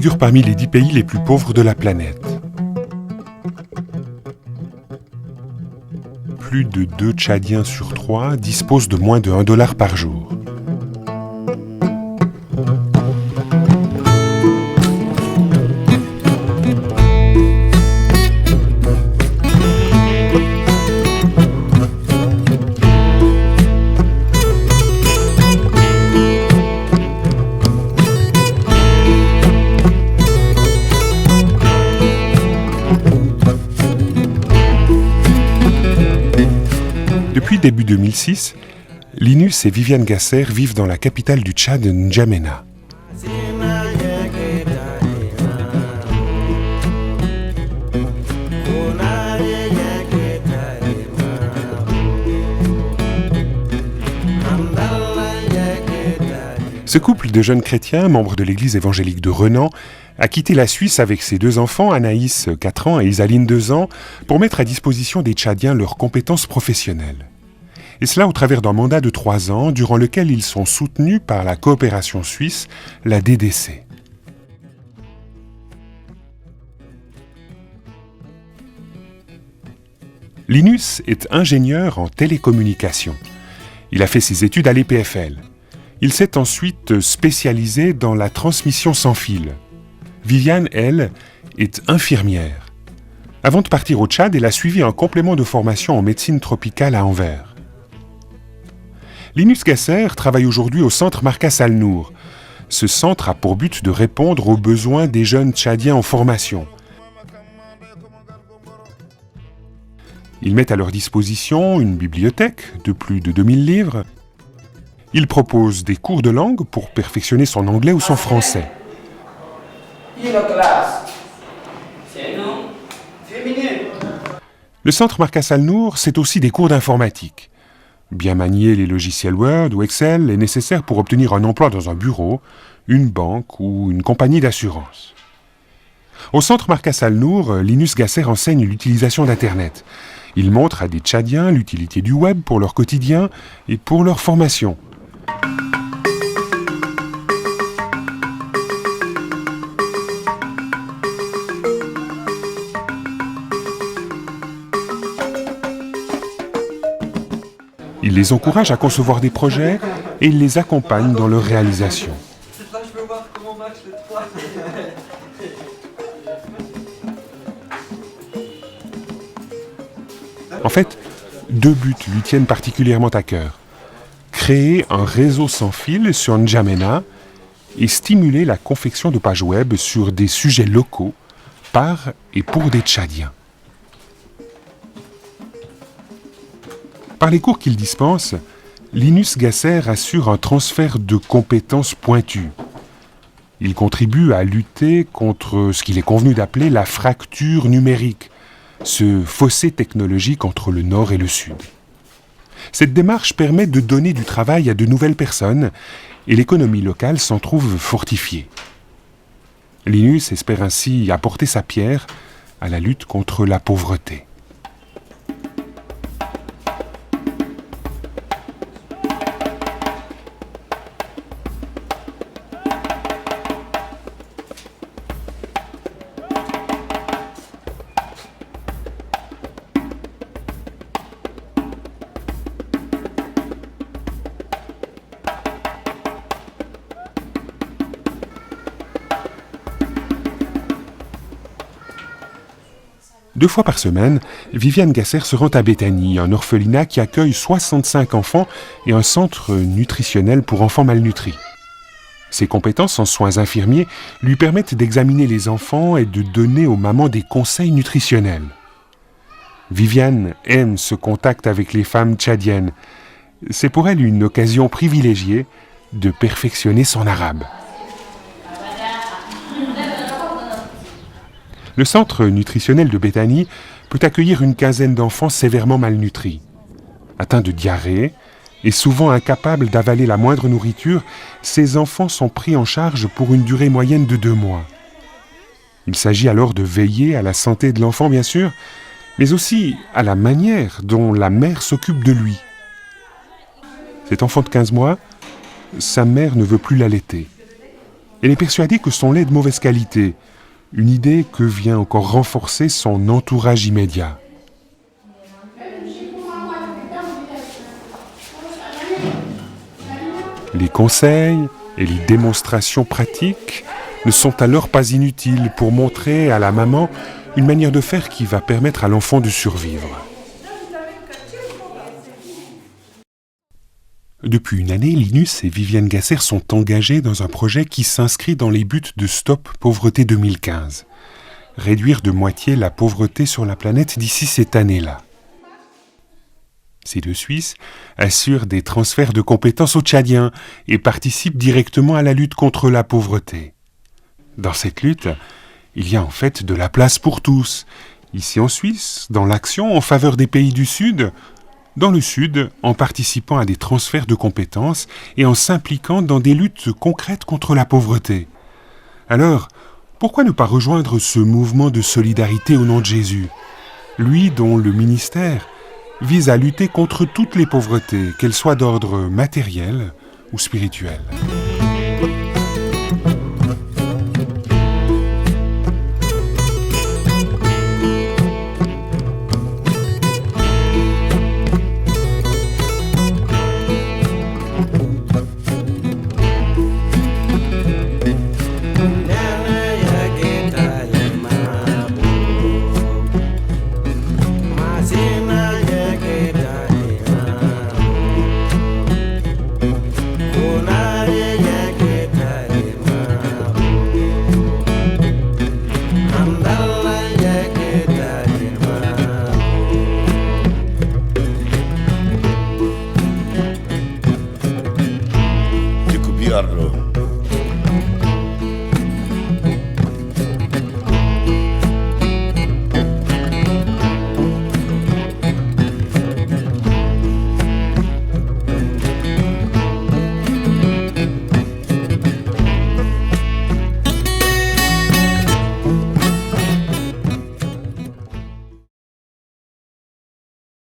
figure parmi les 10 pays les plus pauvres de la planète. Plus de 2 Tchadiens sur 3 disposent de moins de $1 par jour. Depuis début 2006, Linus et Viviane Gasser vivent dans la capitale du Tchad, N'Djamena. Ce couple de jeunes chrétiens, membres de l'église évangélique de Renan, a quitté la Suisse avec ses 2 enfants, Anaïs, 4 ans, et Isaline, 2 ans, pour mettre à disposition des Tchadiens leurs compétences professionnelles. Et cela au travers d'un mandat de 3 ans, durant lequel ils sont soutenus par la coopération suisse, la DDC. Linus est ingénieur en télécommunications. Il a fait ses études à l'EPFL. Il s'est ensuite spécialisé dans la transmission sans fil. Viviane, elle, est infirmière. Avant de partir au Tchad, elle a suivi un complément de formation en médecine tropicale à Anvers. Linus Gasser travaille aujourd'hui au centre Marcas Al-Nour. Ce centre a pour but de répondre aux besoins des jeunes Tchadiens en formation. Ils mettent à leur disposition une bibliothèque de plus de 2000 livres. Ils proposent des cours de langue pour perfectionner son anglais ou son français. Le centre Marcas Al-Nour, c'est aussi des cours d'informatique. Bien manier les logiciels Word ou Excel est nécessaire pour obtenir un emploi dans un bureau, une banque ou une compagnie d'assurance. Au centre Marcas Al-Nour, Linus Gasser enseigne l'utilisation d'Internet. Il montre à des Tchadiens l'utilité du web pour leur quotidien et pour leur formation. Il les encourage à concevoir des projets et il les accompagne dans leur réalisation. En fait, 2 buts lui tiennent particulièrement à cœur. Créer un réseau sans fil sur N'Djamena et stimuler la confection de pages web sur des sujets locaux par et pour des Tchadiens. Par les cours qu'il dispense, Linus Gasser assure un transfert de compétences pointues. Il contribue à lutter contre ce qu'il est convenu d'appeler la fracture numérique, ce fossé technologique entre le Nord et le Sud. Cette démarche permet de donner du travail à de nouvelles personnes et l'économie locale s'en trouve fortifiée. Linus espère ainsi apporter sa pierre à la lutte contre la pauvreté. Deux fois par semaine, Viviane Gasser se rend à Béthanie, un orphelinat qui accueille 65 enfants et un centre nutritionnel pour enfants malnutris. Ses compétences en soins infirmiers lui permettent d'examiner les enfants et de donner aux mamans des conseils nutritionnels. Viviane aime ce contact avec les femmes tchadiennes. C'est pour elle une occasion privilégiée de perfectionner son arabe. Le centre nutritionnel de Béthanie peut accueillir une quinzaine d'enfants sévèrement malnutris. Atteints de diarrhée et souvent incapables d'avaler la moindre nourriture, ces enfants sont pris en charge pour une durée moyenne de 2 mois. Il s'agit alors de veiller à la santé de l'enfant, bien sûr, mais aussi à la manière dont la mère s'occupe de lui. Cet enfant de 15 mois, sa mère ne veut plus l'allaiter. Elle est persuadée que son lait est de mauvaise qualité, une idée que vient encore renforcer son entourage immédiat. Les conseils et les démonstrations pratiques ne sont alors pas inutiles pour montrer à la maman une manière de faire qui va permettre à l'enfant de survivre. Depuis une année, Linus et Viviane Gasser sont engagés dans un projet qui s'inscrit dans les buts de Stop Pauvreté 2015. Réduire de moitié la pauvreté sur la planète d'ici cette année-là. Ces deux Suisses assurent des transferts de compétences aux Tchadiens et participent directement à la lutte contre la pauvreté. Dans cette lutte, il y a en fait de la place pour tous. Ici en Suisse, dans l'action en faveur des pays du Sud, dans le Sud, en participant à des transferts de compétences et en s'impliquant dans des luttes concrètes contre la pauvreté. Alors, pourquoi ne pas rejoindre ce mouvement de solidarité au nom de Jésus, lui dont le ministère vise à lutter contre toutes les pauvretés, qu'elles soient d'ordre matériel ou spirituel. Ardo